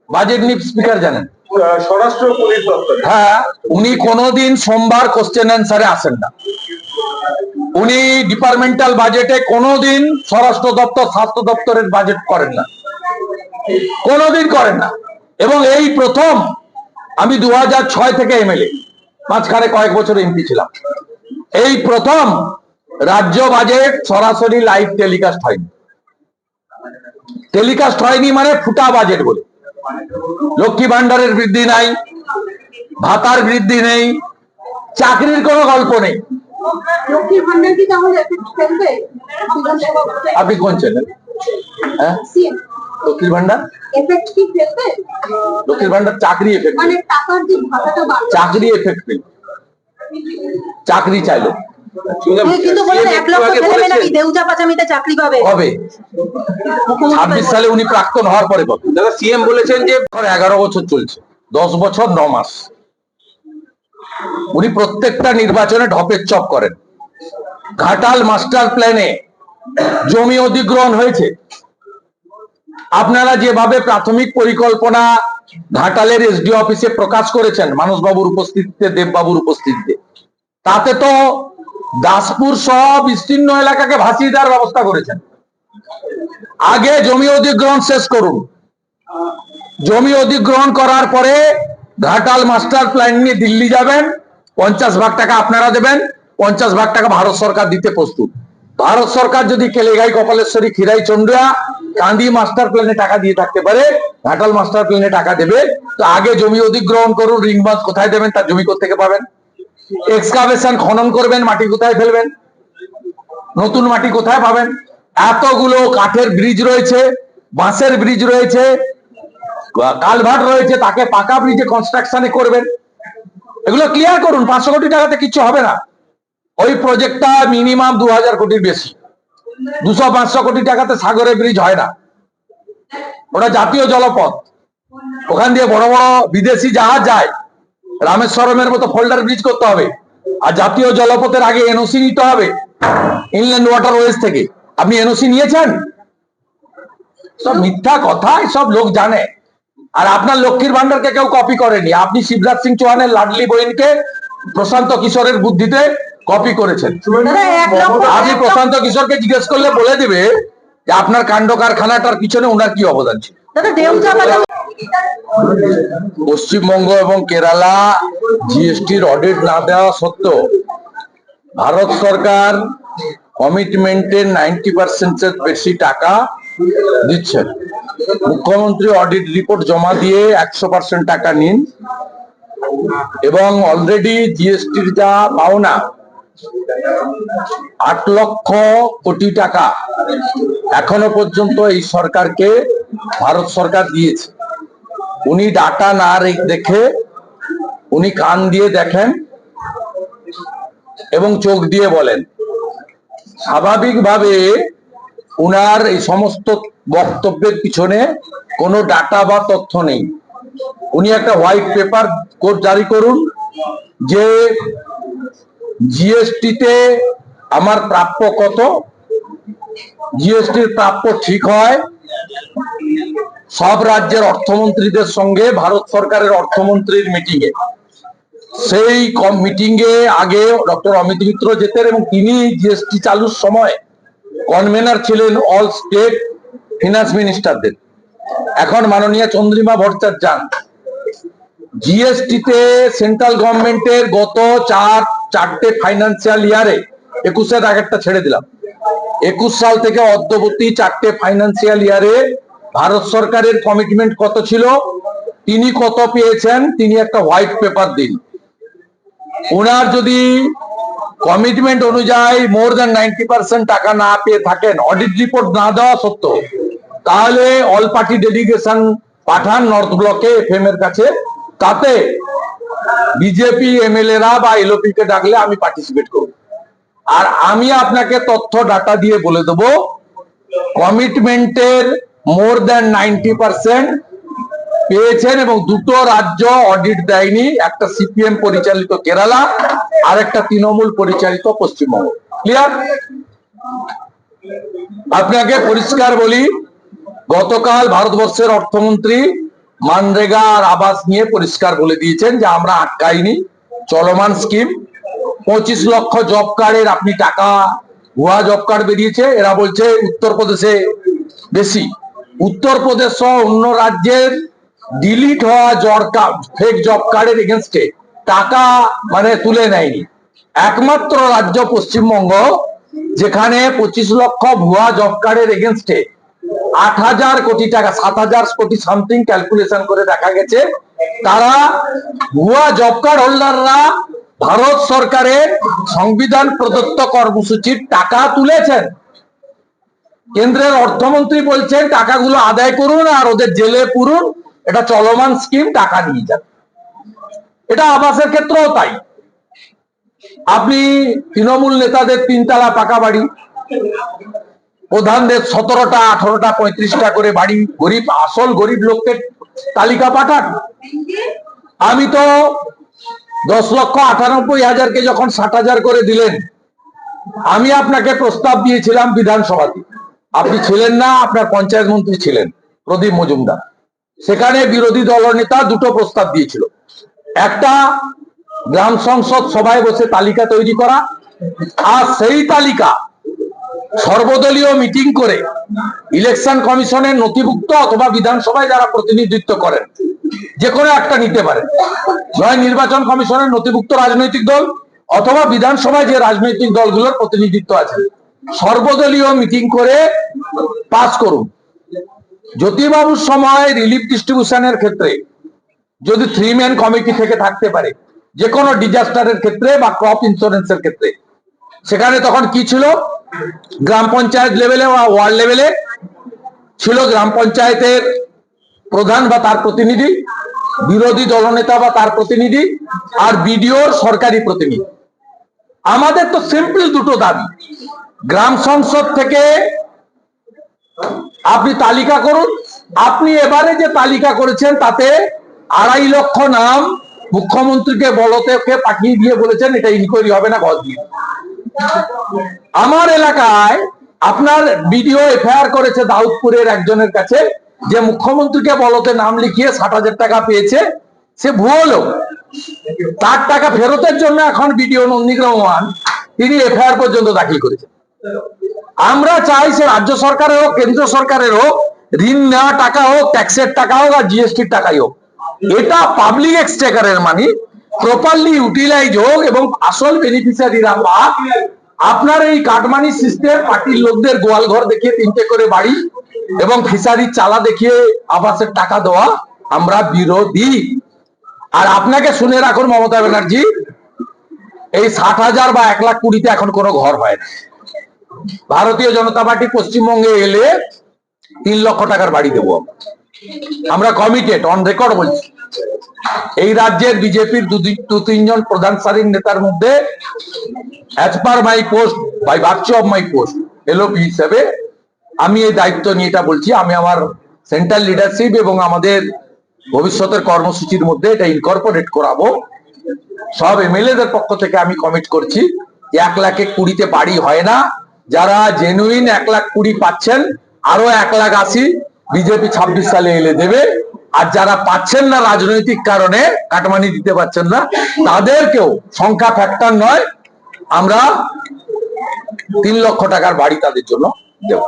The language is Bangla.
বাজেট নিয়ে স্পিকার জানেন? স্বরাষ্ট্র পুলিশ দপ্তর। হ্যাঁ, উনি কোনোদিন সোমবার কোশ্চেন অ্যান্সারে আসেন না। উনি ডিপার্টমেন্টাল বাজেটে কোনোদিন স্বরাষ্ট্র দপ্তর স্বাস্থ্য দপ্তরের বাজেট করেন না, কোনোদিন করেন না। এবং এই প্রথম, আমি 2006 থেকে এমএলএ, মাঝখানে কয়েক বছর এমপি ছিলাম, এই প্রথম রাজ্য বাজেট সরাসরি লাইভ টেলিকাস্ট হয়নি। টেলিকাস্ট হয়নি মানে ফুটা বাজেট বলে। লক্ষ্মী ভান্ডারের বৃদ্ধি নাই, ভাতার বৃদ্ধি নেই, চাকরির কোনো গল্প নেই। লক্ষ্মীর ভান্ডার কি তাহলে এফেক্ট ফেলবে? আপনি কোন চ্যানেল? হ্যাঁ, লক্ষ্মীর ভান্ডার এফেক্ট কি ফেলবে? লক্ষ্মীর ভান্ডার চাকরি এফেক্ট, মানে টাকার যে ভাতাটা বাড়বে, চাকরি এফেক্ট ফেলবে। চাকরি চাইলো কিন্তু বলেন 1 লক্ষ ছেলে নাকি দেউচা পাচামিতে চাকরি পাবে কবে? 26 সালে উনি প্রাক্তন হওয়ার পরে পাবে। দাদা সিএম বলেছেন যে 11 বছর চলছে, 10 বছর 9 মাস। উনি প্রত্যেকটা নির্বাচনে ঢপের চপ করেন। ঘাটাল মাস্টার প্ল্যানে জমি অধিগ্রহণ হয়েছে। আপনারা যেভাবে প্রাথমিক পরিকল্পনা ঘাটালের এসডি অফিসে প্রকাশ করেছেন মানসবাবুর উপস্থিতিতে, দেববাবুর উপস্থিতিতে, তাতে তো দাসপুর সহ বিস্তীর্ণ এলাকাকে ভাসিয়ে দেওয়ার ব্যবস্থা করেছেন। আগে জমি অধিগ্রহণ শেষ করুন, জমি অধিগ্রহণ করার পরে ঘাটাল মাস্টার প্ল্যান নিয়ে দিল্লি যাবেন, 50 ভাগ টাকা আপনারা দেবেন, 50 ভাগ টাকা ভারত সরকার দিতে প্রস্তুত। ভারত সরকার যদি কেলেগাই, কপালেশ্বরী, খিরাই, চন্দ্রা, কান্দি মাস্টার প্ল্যানে টাকা দিয়ে থাকতে পারে, ঘাটাল মাস্টার প্ল্যানে টাকা দেবে। তো আগে জমি অধিগ্রহণ করুন, রিং বাঁধ কোথায় দেবেন, তার জমি কোত্থেকে পাবেন? এক্সকাভেশন, খনন করবেন, মাটি কোথায় ফেলবেন, নতুন মাটি কোথায় পাবেন? এতগুলো কাঠের ব্রিজ রয়েছে, বাঁশের ব্রিজ রয়েছে, কালভার্ট রয়েছে, তাকে পাকা ব্রিজে কনস্ট্রাকশনে করবেন। এগুলো ক্লিয়ার করুন। 500 কোটি টাকাতে কিছু হবে না। ওই প্রজেক্টটা মিনিমাম 2000 কোটির বেশি। 200-500 কোটি টাকাতে সাগরে ব্রিজ হয় না। ওটা জাতীয় জলপথ, ওখান দিয়ে বড় বড় বিদেশি জাহাজ যায়। রামেশ্বরমের মতো ফোল্ডার ব্রিজ করতে হবে। আর জাতীয় জলপথের আগে এনওসি নিতে হবে ইনল্যান্ড ওয়াটারওয়েজ থেকে। আপনি এনওসি নিয়েছেন? সব মিথ্যা কথা, সব লোক জানে। আর আপনার লক্ষ্মীর ভান্ডারকে কেউ কপি করেনি। আপনি শিবরাজ সিং চৌহানের লাডলি বহিনকে প্রশান্ত কিশোরের বুদ্ধিতে কপি করেছেন। আপনি প্রশান্ত কিশোরকে জিজ্ঞেস করলে বলে দিবে যে আপনার কাণ্ড কারখানাটার পিছনে ওনার কি অবদান ছিল। পশ্চিমবঙ্গ এবং কেরালা জিএসটির অডিট না দেওয়া সত্ত্বেও ভারত সরকার কমিটমেন্টের 90% বেশি টাকা দিচ্ছেন। মুখ্যমন্ত্রী অডিট রিপোর্ট জমা দিয়ে 100% টাকা নিন, এবং অলরেডি জিএসটির যা পাওনা 8 লক্ষ কোটি টাকা এখনো পর্যন্ত এই সরকারকে ভারত সরকার দিয়েছে। উনি ডাটা না দেখে উনি কান দিয়ে দেখেন এবং চোখ দিয়ে বলেন। স্বাভাবিকভাবে উনার এই সমস্ত বক্তব্যের পিছনে কোনো ডাটা বা তথ্য নেই। উনি একটা হোয়াইট পেপার কোড জারি করুন যে জিএসটিতে আমার প্রাপ্য কত, জিএসটির প্রাপ্য ঠিক হয়। সব রাজ্যের অর্থমন্ত্রীদের সঙ্গে ভারত সরকারের অর্থমন্ত্রীর মিটিংয়ে, সেই মিটিংয়ে আগে ডক্টর অমিত মিত্র যেতেন এবং তিনি জিএসটি চালুর সময় কনভেনার ছিলেন অল স্টেট ফিনান্স মিনিস্টারদের। এখন মাননীয় চন্দ্রিমা ভট্টাচার্য যান। জিএসটিতে সেন্ট্রাল গভর্নমেন্টের গত চারটে ফাইন্যান্সিয়াল ইয়ারে, 21-এর আগেরটা ছেড়ে দিলাম, 21 সাল থেকে অদ্যবধি 4টে ফাইন্যান্সিয়াল ইয়ারে ভারত সরকারের কমিটমেন্ট কত ছিল, তিনি কত পেয়েছেন, তিনি একটা হোয়াইট পেপার দিন। ওনার যদি কমিটমেন্ট অনুযায়ী মোর দ্যান 90% টাকা না পেয়ে থাকেন, অডিট রিপোর্ট না দেওয়া সত্ত্বেও, তাহলে অল পার্টি ডেলিগেশন পাঠান নর্থ ব্লকে এফএম এর কাছে। তাতে বিজেপি এমএলএরা বা এলওপি কে ডাকলে আমি পার্টিসিপেট করব। আর আমি আপনাকে তথ্য ডাটা দিয়ে বলে দেব, কমিটমেন্টের মোর দ্যান 90% পেয়েছেন এবং দুটো রাজ্য অডিট দেয়নি, একটা সিপিএম পরিচালিত কেরালা আর একটা তৃণমূল পরিচালিত পশ্চিমবঙ্গ। ক্লিয়ার? আপনাকে পরিষ্কার বলি, গতকাল ভারতবর্ষের অর্থমন্ত্রী মানরেগা আর আবাস নিয়ে পরিষ্কার বলে দিয়েছেন যে আমরা আটকাইনি, চলমান স্কিম। 25 লক্ষ জব কার্ডের আপনি টাকা, ভুয়া জব কার্ড বেরিয়েছে, এরা বলছে উত্তরপ্রদেশে বেশি। উত্তরপ্রদেশ সহ অন্য রাজ্যের ডিলিট হওয়া ফেক জব কার্ডের এগেনস্টে টাকা মানে তুলে নেয়নি। একমাত্র রাজ্য পশ্চিমবঙ্গ যেখানে 25 লক্ষ ভুয়া জব কার্ডের এগেনস্টে 8,000 কোটি টাকা, 7,000 কোটি সামথিং ক্যালকুলেশন করে দেখা গেছে তারা ভুয়া জব কার্ড হোল্ডাররা ভারত সরকারের সংবিধান প্রদত্ত কর্মসূচির টাকা তুলেছেন। কেন্দ্রের অর্থমন্ত্রী বলছেন টাকাগুলো আদায় করুন আর ওদের জেলে পুরুন, এটা চলমান স্কিম, টাকা নিয়ে যান। এটা আবাসের ক্ষেত্রেও তাই। আপনি তৃণমূল নেতাদের 3 তলা পাকা বাড়ি, প্রধানদের 17টা 18টা 35টা করে বাড়ি, গরিব আসল গরিব লোককে তালিকা পাঠান। আমি তো 10,98,000কে যখন 60,000 করে দিলেন, আমি আপনাকে প্রস্তাব দিয়েছিলাম বিধানসভাতে, আপনি ছিলেন না, আপনার পঞ্চায়েত মন্ত্রী ছিলেন প্রদীপ মজুমদার। সেখানে বিরোধী দলনেতা দুটো প্রস্তাব দিয়েছিল। একটা, গ্রাম সংসদ সভায় বসে তালিকা তৈরি করা, আর সেই তালিকা সর্বদলীয় মিটিং করে ইলেকশন কমিশনের নথিভুক্ত অথবা বিধানসভায় যারা প্রতিনিধিত্ব করেন যে কোনো একটা নিতে পারেন, নয় নির্বাচন কমিশনের নথিভুক্ত রাজনৈতিক দল অথবা বিধানসভায় যে রাজনৈতিক দলগুলোর প্রতিনিধিত্ব আছে, সর্বদলীয় মিটিং করে পাস করুন। জ্যোতিবাবুর সময় রিলিফ ডিস্ট্রিবিউশনের ক্ষেত্রে যদি 3-ম্যান কমিটি থেকে থাকতে পারে, যে কোনো ডিজাস্টারের ক্ষেত্রে বা ক্রপ ইন্স্যুরেন্সের ক্ষেত্রে, সেখানে তখন কি ছিল, গ্রাম পঞ্চায়েত লেভেলে বা ওয়ার্ড লেভেলে ছিল গ্রাম পঞ্চায়েতের প্রধান বা তার প্রতিনিধি, বিরোধী দলনেতা বা তার প্রতিনিধি, আর বিডিওর সরকারি প্রতিনিধি। আমাদের তো সিম্পল দুটো দাবি, গ্রাম সংসদ থেকে আপনি তালিকা করুন। আপনি এবারে যে তালিকা করেছেন তাতে 2.5 লক্ষ নাম মুখ্যমন্ত্রীকে বলতে পাঠিয়ে দিয়ে বলেছেন এটা ইনকোয়ারি হবে না, ঘর দিয়ে। আমার এলাকায় আপনার বিডিও এফআইআর করেছে দাউদপুরের একজনের কাছে যে মুখ্যমন্ত্রীকে বলতে নাম লিখিয়ে 60,000 টাকা পেয়েছে, সে ভুয়ো লোক। তার টাকা ফেরতের জন্য এখন বিডিও নন্দীগ্রাম তিনি এফআইআর পর্যন্ত দাখিল করেছেন। আমরা চাই সে রাজ্য সরকারের হোক, কেন্দ্র সরকারের হোক, ঋণ নেওয়া টাকা হোক, ট্যাক্সের টাকা হোক আর জিএসটির টাকাই হোক, এটা পাবলিক এক্সচেকারের মানি প্রপারলি ইউটিলাইজ হোক এবং আসল বেনিফিশিয়ারিরা পাক। আপনার এই কাটমানি সিস্টেম, পার্টির লোকদের গোয়াল ঘর দেখিয়ে 3টে করে বাড়ি এবং ফিশারির চালা দেখিয়ে আবাসের টাকা দেওয়া আমরা বিরোধী। আর আপনাকে শুনে রাখুন মমতা ব্যানার্জি, এই 60,000 বা 1,20,000 এখন কোনো ঘর হয় না। ভারতীয় জনতা পার্টি পশ্চিমবঙ্গে এলে 3 লক্ষ টাকার বাড়ি দেবো আমরা কমিটেড, অন রেকর্ড বলছি। এই রাজ্যের বিজেপির 2-3 জন প্রধান সারির নেতার মধ্যে as per my post, by virtue of my post LOP হিসেবে আমি এই দায়িত্ব নিয়ে এটা বলছি। আমি আমার সেন্ট্রাল লিডারশিপ এবং আমাদের ভবিষ্যতের কর্মসূচির মধ্যে এটা ইনকর্পোরেট করাবো। সব এমএলএদের পক্ষ থেকে আমি কমিট করছি 1,20,000 বাড়ি হয় না। যারা জেনুইন 1,20,000 পাচ্ছেন, আরো 1,80,000 বিজেপি 26 সালে এলে দেবে। আর যারা পাচ্ছেন না রাজনৈতিক কারণে, কাটমানি দিতে পারছেন না, তাদেরকেও, সংখ্যা ফ্যাক্টর নয়, আমরা 3 লক্ষ টাকার বাড়ি তাদের জন্য দেব।